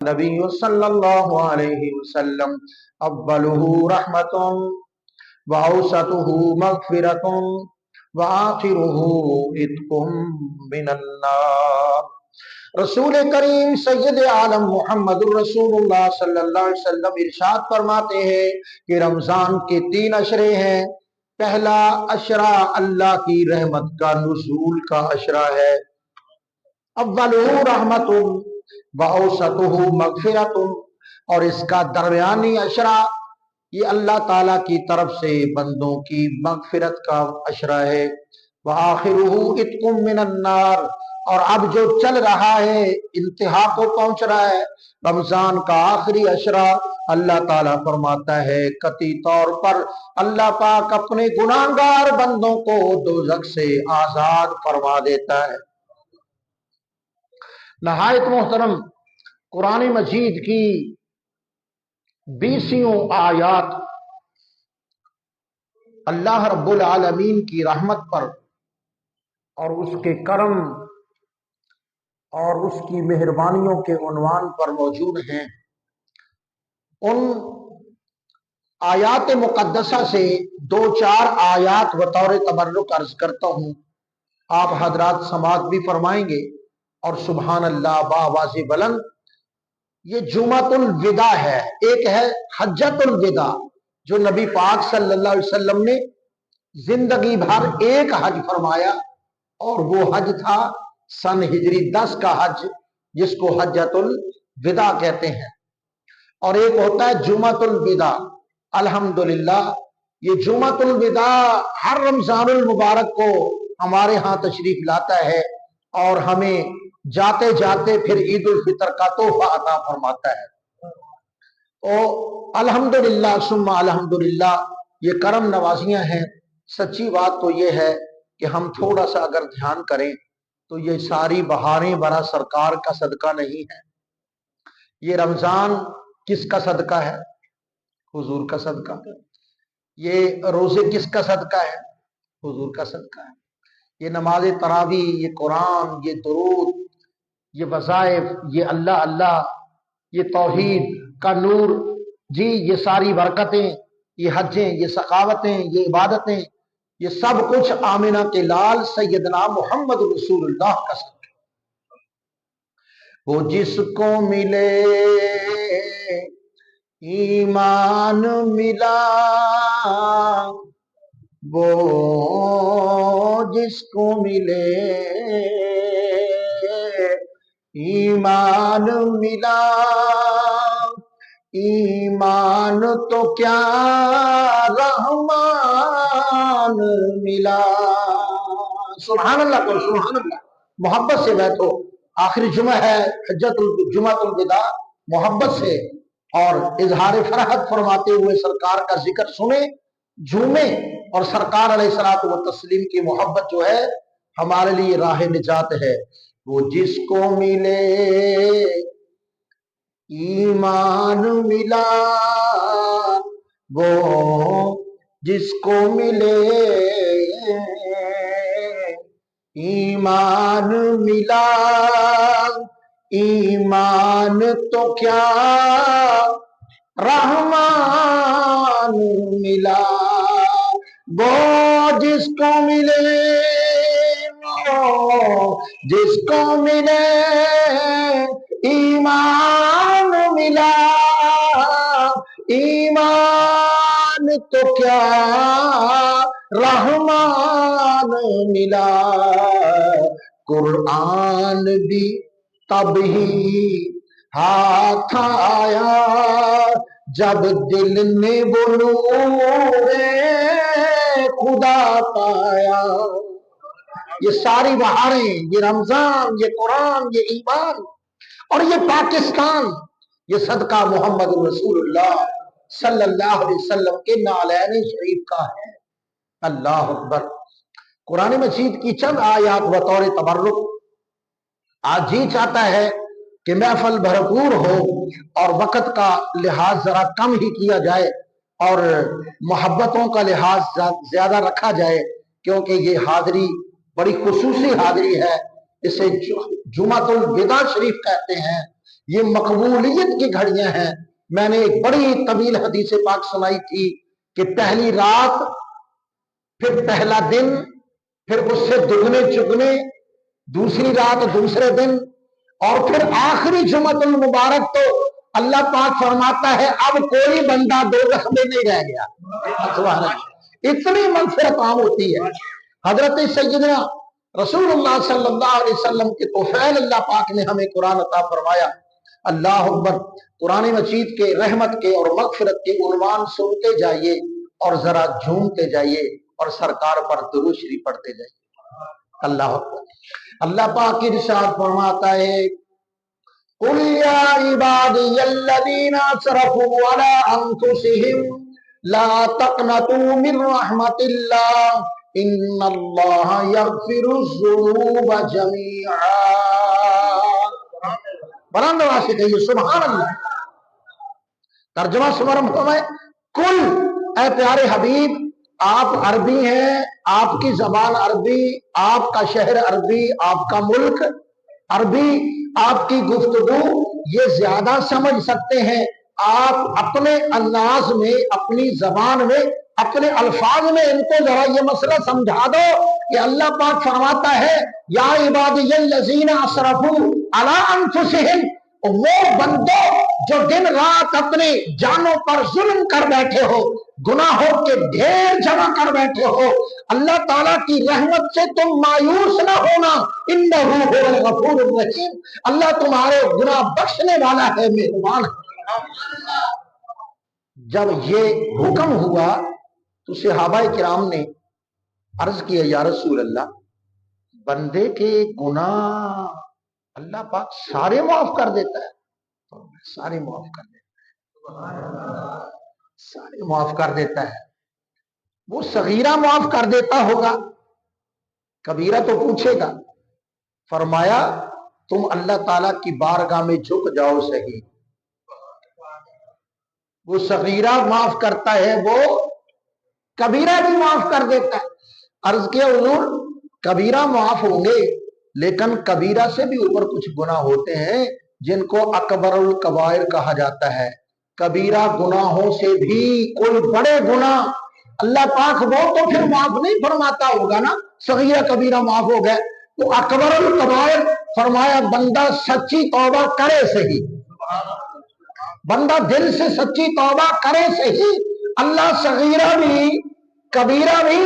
नबी सल्लल्लाहु अलैहि वसल्लम अव्वलुहु रहमतुन व औसतुहु मगफिरतुन व आखिरुहु इत्कुम मिनन नार। रसूल करीम सैयद आलम मोहम्मदुर रसूलुल्लाह सल्लल्लाहु अलैहि वसल्लम इरशाद फरमाते हैं कि रमजान के 3 अशरे हैं। पहला अशरा अल्लाह की रहमत का नुज़ूल का अशरा है। अव्वलुहु रहमतुन व औसतुहु मगफिरतुन, और इसका दरमियानी अशरा ये अल्लाह ताला की तरफ से बंदों की मगफिरत का अशरा है। व आखिरुहु इत्कुम मिनन नार, और अब जो चल रहा है इंतहा को पहुंच रहा है रमजान का आखिरी अशरा, अल्लाह ताला फरमाता है कती तौर पर अल्लाह पाक अपने गुनाहगार बंदों को दोज़ख से आजाद फरमा देता है। नहायत मोहतरम, कुरान मजीद की 20 आयात अल्लाह रब्बुल आलमीन की रहमत पर और उसके करम और उसकी मेहरबानियों के उन्वान पर मौजूद हैं। उन आयात मुकद्दसा से 2-4 आयात बतौर तबर्रुक अर्ज करता हूँ। आप हजरात समात भी फरमाएंगे और सुभान अल्लाह बावाज़े बुलंद। ये जुमातुल विदा है, एक है हज्जतुल विदा जो नबी पाक सल्लल्लाहु अलैहि वसल्लम ने जिंदगी भर एक हज फरमाया, और वो हज था सन हिजरी 10 का हज जिसको हज्जतुल विदा कहते हैं। और एक होता है जुमातुल विदा। अल्हम्दुलिल्लाह, ये जुमातुल विदा हर रमजानुल मुबारक को हमारे यहाँ तशरीफ लाता है और हमें जाते जाते फिर ईद उल फितर का तोहफा अता फरमाता है। और अल्हम्दुलिल्लाह सुम्मा अल्हम्दुलिल्लाह, ये करम नवाजियां हैं। सच्ची बात तो ये है कि हम थोड़ा सा अगर ध्यान करें तो ये सारी बहारें बरा सरकार का सदका नहीं है। ये रमजान किसका सदका है? हुजूर का सदका। ये रोजे किसका सदका है? हुजूर का सदका है। ये नमाज तरावी, ये कुरान, ये दुरूद, ये वज़ाइफ, ये अल्लाह अल्लाह, ये तौहीद का नूर जी, ये सारी बरकतें, ये हजें, ये सखावतें, ये इबादतें, ये सब कुछ आमिना के लाल सैयदना मोहम्मद रसूलुल्लाह का सदका। वो जिसको मिले ईमान मिला, वो जिसको मिले ईमान मिला, ईमान तो क्या रहमान मिला। सुभान अल्लाह को सुभान अल्लाह। मोहब्बत से बैठो, आखिरी जुमा है जुमातुल विदा, मोहब्बत से और इजहार फरहत फरमाते हुए सरकार का जिक्र सुने, झूमे, और सरकार अलैहिस्सलातु व तस्लीम की मोहब्बत जो है हमारे लिए राह निजात है। वो जिसको मिले ईमान मिला, वो जिसको मिले ईमान मिला, ईमान तो क्या रहमान मिला। वो जिसको मिले, वो जिसको मिले ईमान मिला, ईमान तो क्या रहमान मिला। कुरान भी तब ही हाथ आया जब दिल ने वो नूरे खुदा पाया। ये सारी बहारें, ये रमजान, ये कुरान, ये ईमान और ये पाकिस्तान, ये सदका मोहम्मद रसूलुल्लाह सल्लल्लाहु अलैहि वसल्लम के नालैन शरीफ का है। अल्लाह अकबर। कुरान मजीद की चंद आयात बतौर तबर्रुक। आज जी चाहता है कि महफल भरपूर हो और वक़्त का लिहाज जरा कम ही किया जाए और मोहब्बतों का लिहाज ज्यादा रखा जाए, क्योंकि ये हाजिरी बड़ी खुसूसी हाजिरी है। इसे जुमातुल विदा शरीफ कहते हैं। یہ مقبولیت کی گھڑیاں ہیں. میں نے ایک بڑی طویل حدیث پاک سنائی تھی کہ پہلی رات، پھر پہلا دن، پھر اس سے دگنے چگنے، دوسری رات دوسرے دن، اور پھر آخری جمعۃ المبارک تو اللہ پاک فرماتا ہے اب کوئی بندہ دوزخ میں نہیں رہ گیا. سبحان اللہ. اتنی مغفرت عام ہوتی ہے. حضرت سیدنا رسول اللہ صلی اللہ علیہ وسلم کے توفیل اللہ پاک نے ہمیں قرآن عطا فرمایا. اللہ اکبر. قرآن مجید کے رحمت کے اور مغفرت کے عنوان سنتے جائیے اور ذرا جھومتے جائیے اور سرکار پر درود شریف پڑھتے جائیے. اللہ اکبر. اللہ پاک ارشاد فرماتا ہے قل یا عبادی الذین اسرفوا علی انفسہم لا تقنطوا من رحمت اللہ ان اللہ یغفر الذنوب جمیعا. بلند آواز سے کہیے سبحان اللہ. ترجمہ سمرم ہے کل اے پیارے حبیب، آپ عربی ہیں، آپ کی زبان عربی، آپ کا شہر عربی، آپ کا ملک عربی، آپ کی گفتگو یہ زیادہ سمجھ سکتے ہیں. آپ اپنے انداز میں، اپنی زبان میں، اپنے الفاظ میں ان کو ذرا یہ مسئلہ سمجھا دو کہ اللہ پاک فرماتا ہے یا عبادی الذین اسرفوا علی انفسہم، وہ بندوں جو دن رات اپنے جانوں پر ظلم کر بیٹھے ہو، گناہوں کے ڈھیر جمع کر بیٹھے ہو، اللہ تعالیٰ کی رحمت سے تم مایوس نہ ہونا. انہ هو الغفور الرحیم. اللہ تمہارے گناہ بخشنے والا ہے، مہربان ہے. جب یہ حکم ہوا تو صحابہ کرام نے عرض کیا یا رسول اللہ، بندے کے گناہ اللہ پاک سارے معاف کر دیتا ہے؟ سارے معاف کر دیتا ہے، سارے معاف کر دیتا ہے. وہ صغیرہ معاف کر دیتا ہوگا، کبیرہ تو پوچھے گا. فرمایا تم اللہ تعالیٰ کی بارگاہ میں جھک جاؤ صحیح. وہ صغیرہ معاف کرتا ہے، وہ کبیرہ بھی معاف کر دیتا ہے. عرض کیا حضور کبیرہ معاف ہوں گے، لیکن کبیرہ سے بھی اوپر کچھ گناہ ہوتے ہیں جن کو اکبر الکبائر کہا جاتا ہے. کبیرہ گناہوں سے بھی کوئی بڑے گناہ اللہ پاک وہ تو پھر معاف نہیں فرماتا ہوگا نا. صغیرہ کبیرہ معاف ہو گئے تو اکبر الکبائر فرمایا بندہ سچی توبہ کرے صحیح، بندہ دل سے سچی توبہ کرے صحیح، اللہ صغیرہ بھی، کبیرہ بھی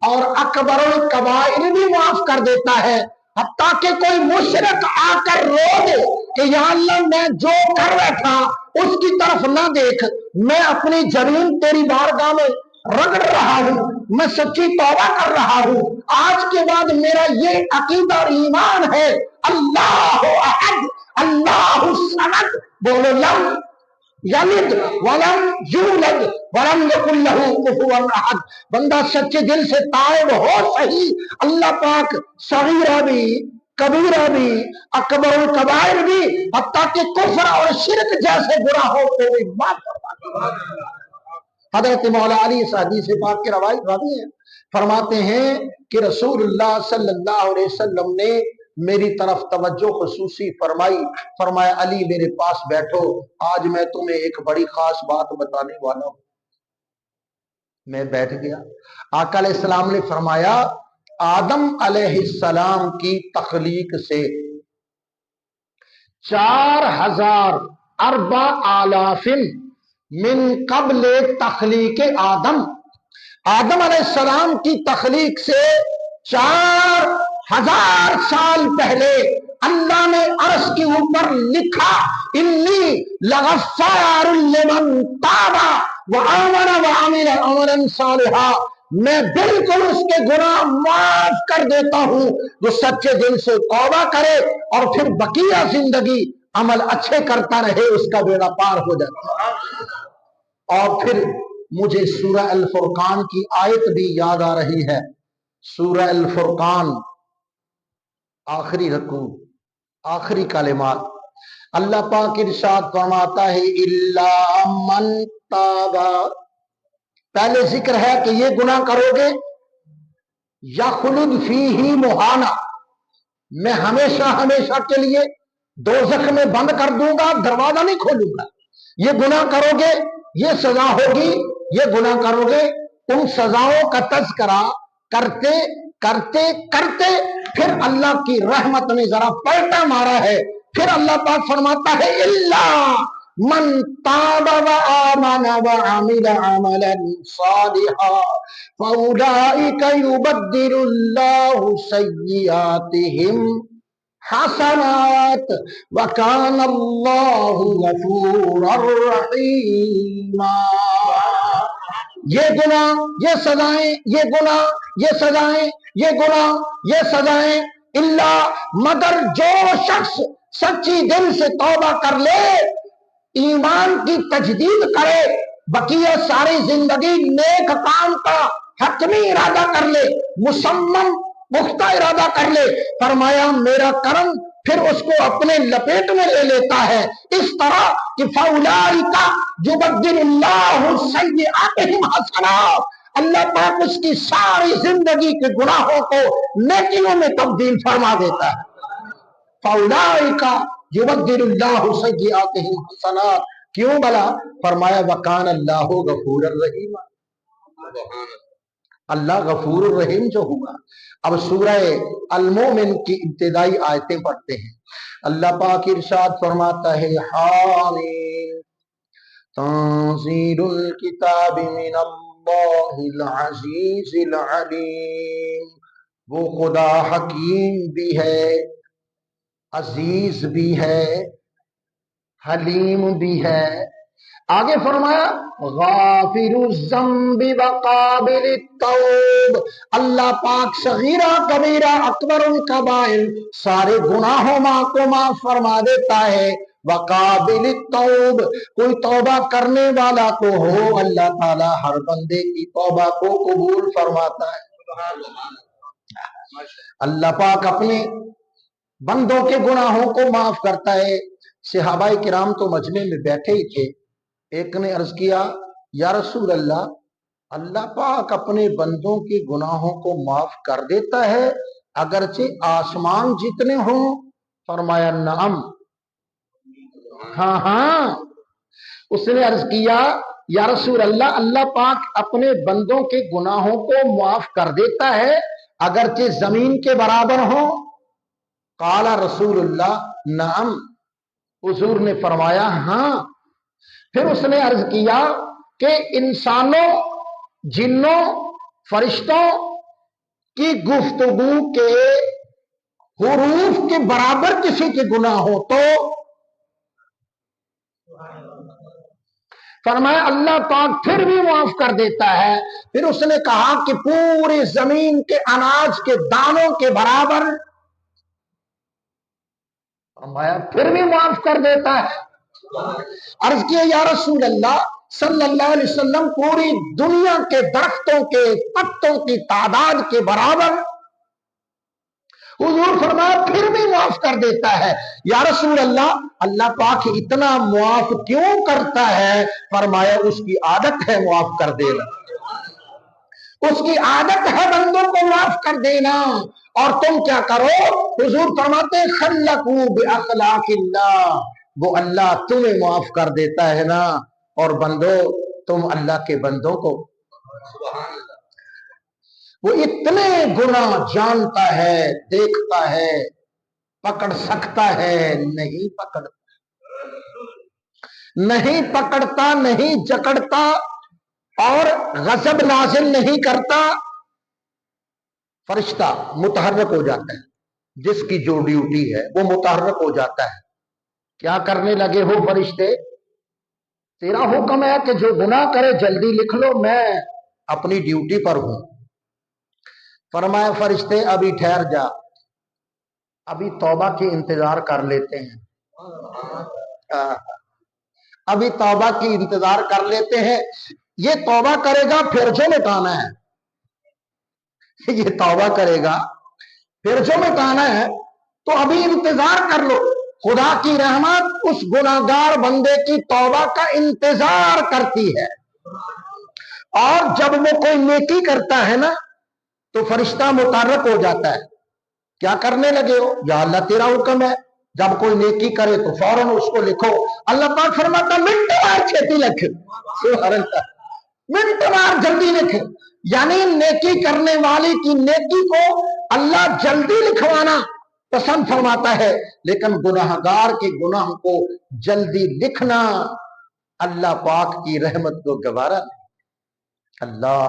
اور اکبر الکبائر بھی معاف کر دیتا ہے. حتیٰ کہ کوئی مشرک آ کر رو دے کہ یا اللہ میں جو کر بیٹھا اس کی طرف نہ دیکھ، میں اپنی جبین تیری بارگاہ میں رگڑ رہا ہوں، میں سچی توبہ کر رہا ہوں، آج کے بعد میرا یہ عقیدہ اور ایمان ہے اللہ احد اللہ الصمد. بولو لم یلد ولم یولد ولم یکن لہ کفوا احد. بندہ سچے دل سے تائب ہو صحیح، اللہ پاک صغیرہ بھی، کبیرہ بھی، اکبر الکبائر بھی، حتیٰ کہ کفر اور شرک جیسے گناہوں کو بھی معاف فرماتا ہے. حضرت مولا علی اس حدیث پاک کے راوی ہیں، فرماتے ہیں کہ رسول اللہ صلی اللہ علیہ وسلم نے میری طرف توجہ خصوصی فرمائی. فرمایا علی میرے پاس بیٹھو، آج میں تمہیں ایک بڑی خاص بات بتانے والا ہوں. میں بیٹھ گیا. آقا علیہ السلام نے فرمایا آدم علیہ السلام کی تخلیق سے 4000 من قبل تخلیق آدم، آدم علیہ السلام کی تخلیق سے 4000 سال پہلے اللہ نے عرش کے اوپر لکھا انی لغفار لمن تاب وآمن وعمل عملا صالحا. میں بالکل اس کے گناہ معاف کر دیتا ہوں جو سچے دل سے توبہ کرے اور پھر بقیہ زندگی عمل اچھے کرتا رہے، اس کا بیڑا پار ہو جاتا ہے. اور پھر مجھے سورہ الفرقان کی آیت بھی یاد آ رہی ہے. سورہ الفرقان آخری رکوع، آخری کلمات، اللہ پاک ارشاد فرماتا ہے الا من تاب. پہلے ذکر ہے کہ یہ گناہ کرو گے یخلد فیہ مہانا، میں ہمیشہ ہمیشہ کے لیے दोज़ख में बंद कर दूंगा, दरवाजा नहीं खोलूंगा। ये गुनाह करोगे, ये सजा होगी, ये गुनाह करोगे। उन सजाओं का तज़किरा करते करते करते फिर अल्लाह की रहमत ने जरा पलटा मारा है। फिर अल्लाह पाक फरमाता है, इल्ला मन ताब व आमन व अमिल अमलन सालिहा फउलाइका युबद्दिलुल्लाहु सय्यिआतिहिम हसनात व काना अल्लाहु गफूरर रहीमा। ये गुनाह, ये सजाएं, ये गुनाह, ये सजाएं, ये गुनाह, ये सजाएं, इल्ला मगर जो शख्स सच्ची दिल से तौबा कर ले, ईमान की तजदीद करे, बकिया सारी जिंदगी नेक काम का हतमी इरादा कर ले, मुसम्मम पुख्ता इरादा कर ले, फरमाया मेरा करम फिर उसको अपने लपेट में ले लेता है। इस तरह कि फौलाइका युबद्दिलुल्लाहु सय्यिआतिहिम हसनात, अल्लाह पाक उसकी सारी जिंदगी के गुनाहों को नेकियों में तब्दील फरमा देता है। फौलाइका युबद्दिलुल्लाहु सय्यिआतिहिम हसनात, क्यों भला? फरमाया वकान अल्लाहु गफूरर रहीम, अल्लाह गफूर रहीम जो हुआ। अब सूरह अल-मोमिन की इब्तिदाई आयतें पढ़ते हैं। अल्लाह पाक इरशाद फरमाता है, हामीम तंज़ीलुल किताबि मिनल्लाहिल अज़ीज़िल अलीम, वो खुदा हकीम भी है, अजीज भी है, हलीम भी है। आगे फरमाया गाफिरुज़्ज़ंबि व काबिलित तौब, अल्लाह पाक सगीरा कबीरा अकबर कबाइर सारे गुनाहों को माफ फरमा देता है। व काबिलित तौब, कोई तौबा करने वाला को हो, अल्लाह ताला हर बंदे की तौबा को कबूल फरमाता है। अल्लाह पाक अपने बंदों के गुनाहों को माफ करता है। सहाबाए किराम तो मजमे में बैठे ही थे। एक ने अर्ज किया, या रसूल अल्लाह, अल्लाह पाक अपने बंदों के गुनाहों को माफ कर देता है अगरचे आसमान जितने हों? फरमाया नाम, हाँ हाँ। उसने अर्ज किया, या रसूल अल्लाह, अल्लाह पाक अपने बंदों के गुनाहों को माफ कर देता है अगरचे जमीन के बराबर हो? काला रसूलुल्लाह नाम, हुजूर ने फरमाया हाँ। फिर उसने अर्ज किया कि इंसानों, जिन्नों, फरिश्तों की गुफ्तगू के हुरूफ के बराबर किसी के गुनाह हो तो? फरमाया अल्लाह पाक फिर भी माफ कर देता है। फिर उसने कहा कि पूरी जमीन के अनाज के दानों के बराबर? फरमाया फिर भी माफ कर देता है। अर्ज किया, या रसूल अल्लाह सल्लल्लाहु अलैहि वसल्लम, पूरी दुनिया के दरख्तों के पत्तों की तादाद के बराबर? हुजूर फरमाया फिर भी माफ कर देता है। या रसूल अल्लाह, अल्लाह पाक इतना माफ क्यों करता है? फरमाया उसकी आदत है माफ कर देना, उसकी आदत है बंदों को माफ कर देना। और तुम क्या करो? हुजूर फरमाते खल्लकू बिअखलाकिल्लाह, वो अल्लाह तुम्हें माफ कर देता है ना, और बंदो तुम अल्लाह के बंदों को। वो इतने गुनाह जानता है, देखता है, पकड़ सकता है, नहीं पकड़ता, नहीं पकड़ता, नहीं जकड़ता, और गजब नाजिल नहीं करता। फरिश्ता मुतहर्रक हो जाता है, जिसकी जो ड्यूटी है वो मुतहर्रक हो जाता है। क्या करने लगे हो फरिश्ते? तेरा हुक्म है कि जो गुनाह करे जल्दी लिख लो, मैं अपनी ड्यूटी पर हूं। फरमाया फरिश्ते अभी ठहर जा, अभी तौबा की इंतजार कर लेते हैं, अभी तौबा की इंतजार कर लेते हैं। ये तौबा करेगा फिर जो मिटाना है, ये तौबा करेगा फिर जो मिटाना है, तो अभी इंतजार कर लो। खुदा की रहमत उस गुनाहगार बंदे की तौबा का इंतजार करती है। और जब वो कोई नेकी करता है ना, तो फरिश्ता मुतहर्रक हो जाता है। क्या करने लगे हो? या अल्लाह तेरा हुक्म है, جب کوئی نیکی کرے تو فوراً اس کو لکھو. اللہ پاک فرماتا منٹ مار چھیتی لکھ. سبحان اللہ. منٹ مار جلدی لکھ. یعنی نیکی کرنے والے کی نیکی کو اللہ جلدی لکھوانا پسند فرماتا ہے، لیکن گناہگار کے گناہ کو جلدی لکھنا اللہ پاک کی رحمت کو گوارا نہیں. اللہ